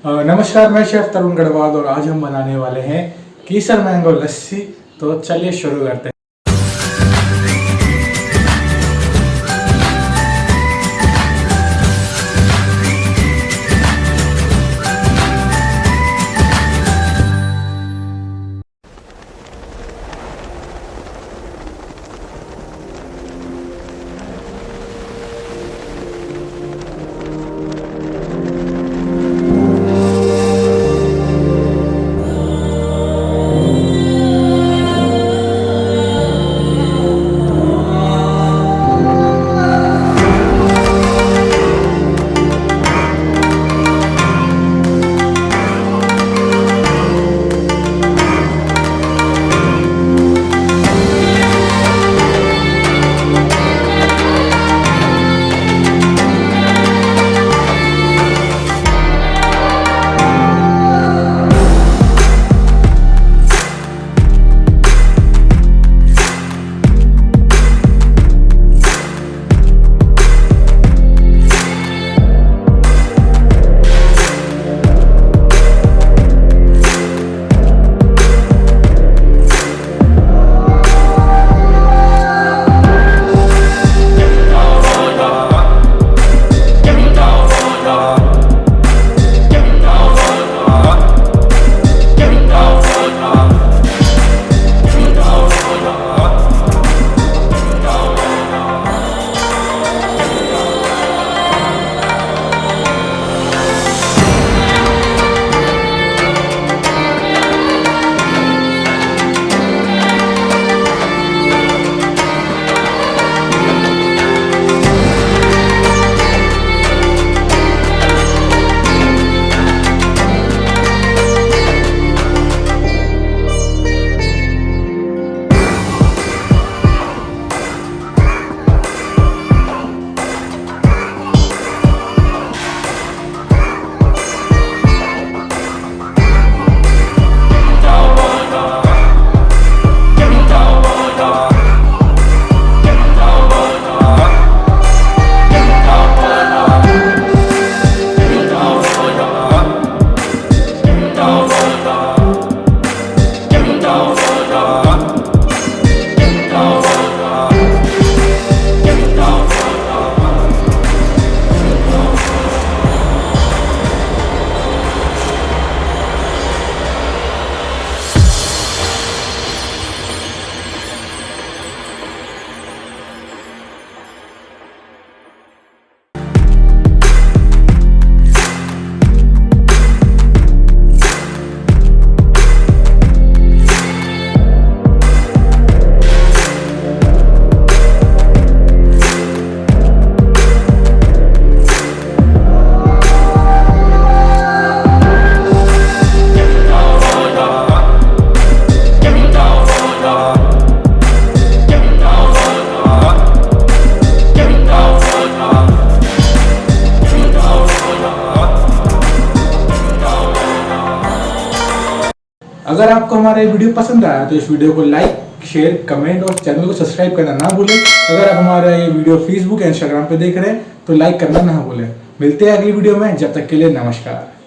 नमस्कार, मैं शेफ तरुण गढ़वाल और आज हम बनाने वाले हैं केसर मैंगो लस्सी। तो चलिए शुरू करते हैं। अगर आपको हमारा ये वीडियो पसंद आया तो इस वीडियो को लाइक, शेयर, कमेंट और चैनल को सब्सक्राइब करना ना भूलें। अगर आप हमारा ये वीडियो फेसबुक या इंस्टाग्राम पे देख रहे हैं तो लाइक करना ना भूलें। मिलते हैं अगली वीडियो में, जब तक के लिए नमस्कार।